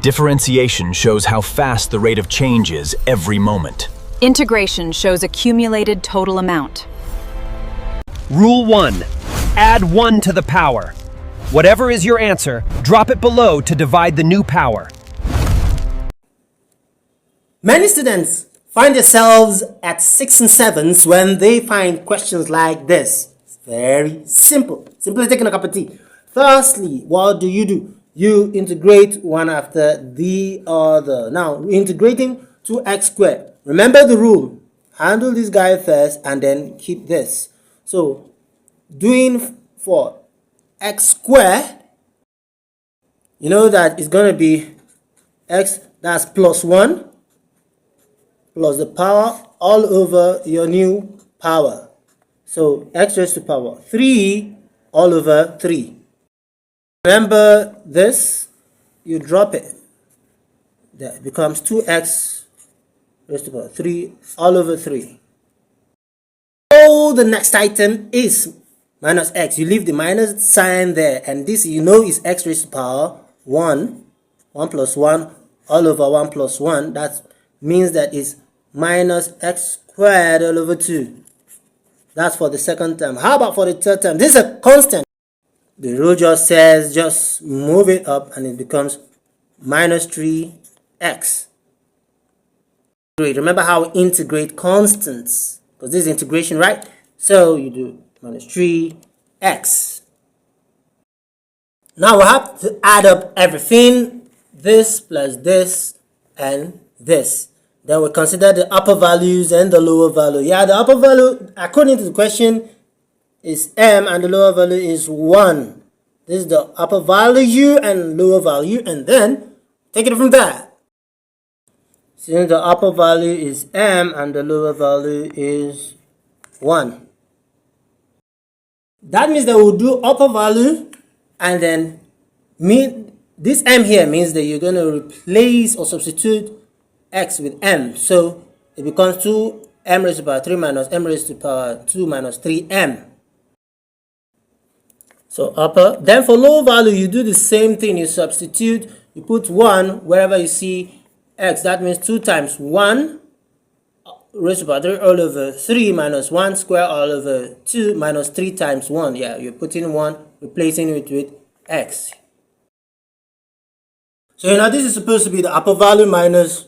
Differentiation shows how fast the rate of change is every moment. Integration shows accumulated total amount. Rule 1. Add 1 to the power. Whatever is your answer, drop it below to divide the new power. Many students find themselves at 6 and 7s when they find questions like this. It's very simple. Simply taking a cup of tea. Firstly, what do? You integrate one after the other. Now, integrating 2x squared. Remember the rule. Handle this guy first and then keep this. So, doing for x squared, you know that it's going to be x, that's plus 1, plus the power all over your new power. So, x raised to power 3 all over 3. Remember this, you drop it. That becomes 2x raised to power 3 all over 3. Oh, the next item is minus x. You leave the minus sign there, and this you know is x raised to power 1. 1 plus 1 all over 1 plus 1. That means that is minus x squared all over 2. That's for the second term. How about for the third term? This is a constant. The rule just says just move it up and it becomes minus 3x. Great. Remember how we integrate constants, because this is integration, right? So you do minus 3x. Now we have to add up everything, this plus this and this. Then we consider the upper values and the lower value. Yeah, the upper value, according to the question, is m and the lower value is 1. This is the upper value and lower value, and then take it from there. Since the upper value is m and the lower value is 1. That means that we'll do upper value and then this m here means that you're going to replace or substitute x with m. So it becomes 2m raised to the power 3 minus m raised to the power 2 minus 3m. So upper. Then for lower value, you do the same thing. You substitute, you put 1 wherever you see x. That means 2 times 1 raised to the power 3 all over 3 minus 1 square all over 2 minus 3 times 1. Yeah, you're putting 1, replacing it with x. So now this is supposed to be the upper value minus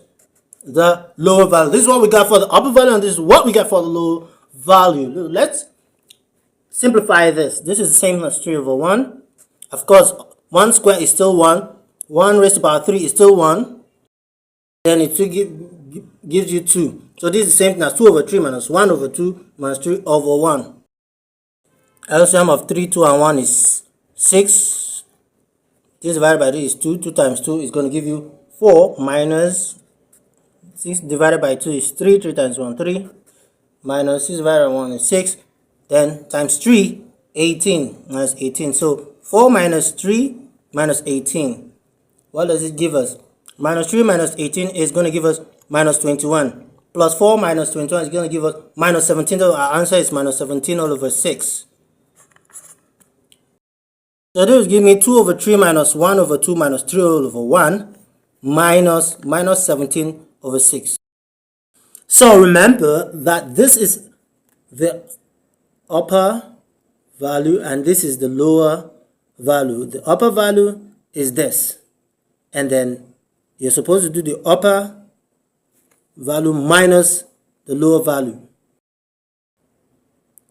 the lower value. This is what we got for the upper value and this is what we got for the lower value. Let's simplify this. This is the same as 3 over 1. Of course, 1 square is still 1. 1 raised to the power 3 is still 1. Then it gives you 2. So this is the same thing as 2 over 3 minus 1 over 2 minus 3 over 1. LCM of 3, 2 and 1 is 6. This divided by 3 is 2. 2 times 2 is going to give you 4 minus 6 divided by 2 is 3. 3 times 1, 3. Minus 6 divided by 1 is 6. Then times 3, 18 minus 18. So 4 minus 3 minus 18. What does it give us? Minus 3 minus 18 is going to give us minus 21. Plus 4 minus 21 is going to give us minus 17. So our answer is minus 17 all over 6. So this will give me 2 over 3 minus 1 over 2 minus 3 all over 1 minus 17 over 6. So remember that this is the upper value and this is the lower value. The upper value is this. And then you're supposed to do the upper value minus the lower value.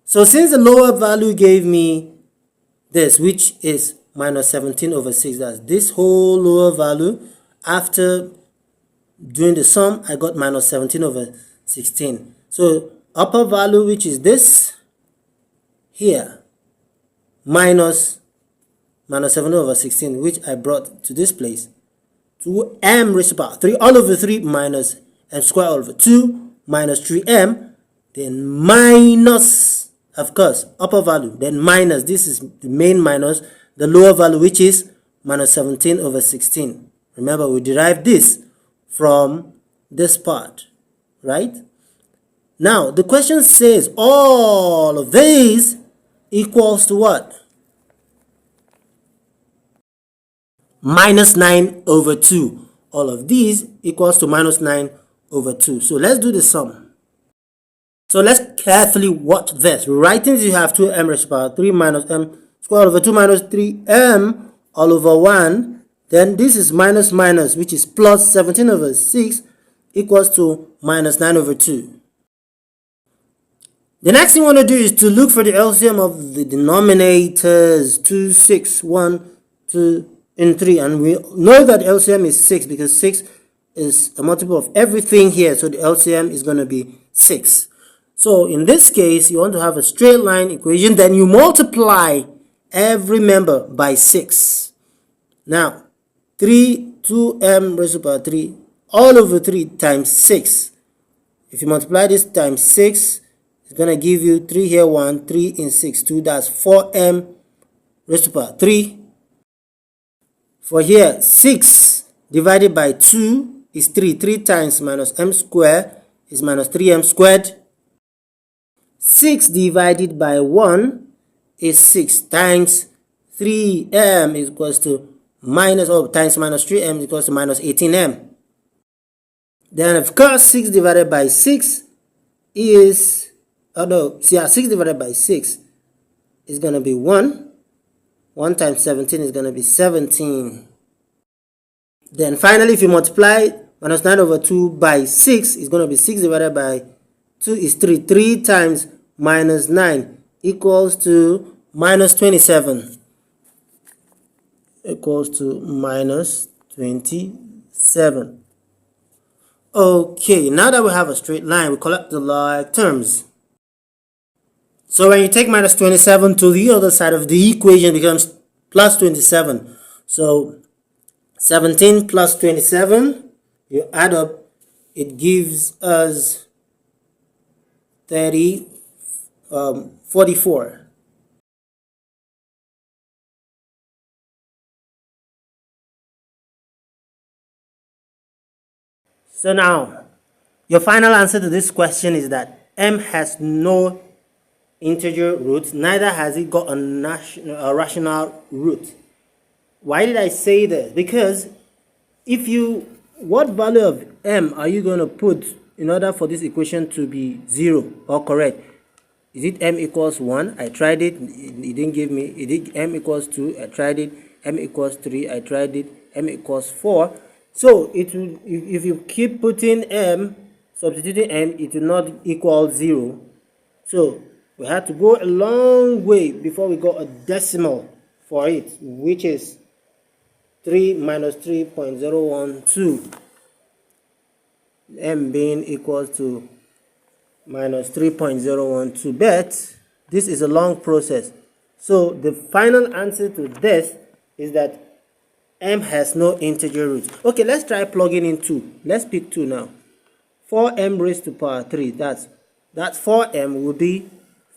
So since the lower value gave me this, which is minus 17 over 6, that's this whole lower value. After doing the sum, I got minus 17 over 16. So upper value, which is this here, minus 7 over 16, which I brought to this place, 2m raised to the power 3 all over 3 minus m squared all over 2 minus 3m, then minus, of course, upper value, then minus, this is the main minus, the lower value, which is minus 17 over 16. Remember, we derived this from this part, right? Now, the question says all of these equals to what? Minus 9 over 2. all of these equals to minus 9 over 2. So let's do the sum. So let's carefully watch this. Writing this, you have 2m raised to the power 3 minus m squared over 2 minus 3m all over 1. Then this is minus minus, which is plus 17 over 6 equals to minus 9 over 2. The next thing we want to do is to look for the LCM of the denominators 2, 6, 1, 2, and 3. And we know that LCM is 6 because 6 is a multiple of everything here. So the LCM is going to be 6. So in this case, you want to have a straight line equation. Then you multiply every member by 6. Now, 2m raised to the power 3 all over 3 times 6. If you multiply this times 6, it's going to give you 3 here, 1, 3 in 6, 2. That's 4m raised to the power 3. For here, 6 divided by 2 is 3. 3 times minus m squared is minus 3m squared. 6 divided by 1 is 6 times 3m is equals to minus, times minus 3m is equals to minus 18m. Then of course 6 divided by 6 is 6 divided by 6 is going to be 1. 1 times 17 is going to be 17. Then finally, if you multiply minus 9 over 2 by 6, it's going to be 6 divided by 2 is 3. 3 times minus 9 equals to minus 27. Equals to minus 27. Okay, now that we have a straight line, we collect the like terms. So when you take minus 27 to the other side of the equation, it becomes plus 27. So 17 plus 27, you add up, it gives us 44. So now, your final answer to this question is that m has no integer root, neither has it got a rational root. Why did I say this? Because what value of m are you going to put in order for this equation to be 0 or correct? Is it m equals 1? I tried it, it didn't give me. Is it m equals 2? I tried it. M equals 3? I tried it. M equals 4. So it will, if you keep putting m, substituting m, it will not equal 0. So we had to go a long way before we got a decimal for it, which is 3 minus 3.012. M being equals to minus 3.012. But this is a long process. So the final answer to this is that m has no integer root. Okay, let's try plugging in 2. Let's pick 2 now. 4m raised to power 3. That's 4m will be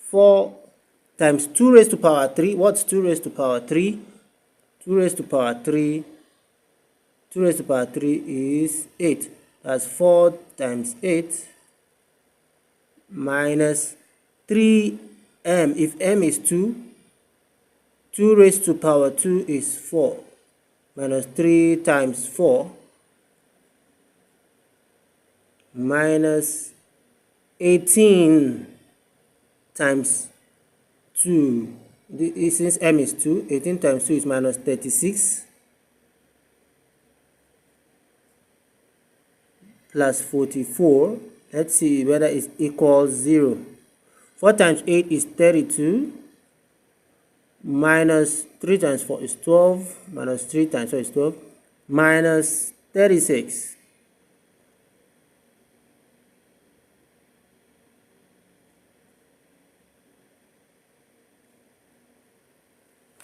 4 times 2 raised to power 3. What's 2 raised to power 3? 2 raised to power 3. 2 raised to power 3 is 8. That's 4 times 8 minus 3m. If m is 2, 2 raised to power 2 is 4 minus 3 times 4 minus 18 times 2. Since m is 2, 18 times 2 is minus 36 plus 44. Let's see whether it equals 0. 4 times 8 is 32 minus 3 times 4 is 12 minus 3 times 4 is 12 minus 36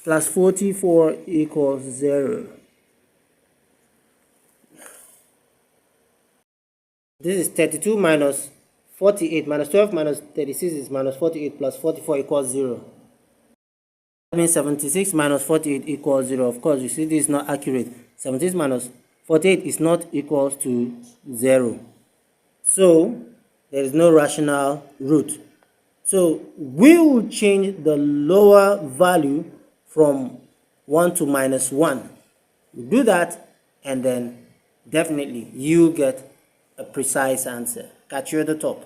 plus 44 equals 0. This is 32 minus 48 minus 12 minus 36 is minus 48 plus 44 equals 0. That means 76 minus 48 equals 0. Of course, you see this is not accurate. 76 minus 48 is not equals to 0. So, there is no rational root. So, we will change the lower value from 1 to minus 1. We do that and then definitely you get a precise answer. Catch you at the top.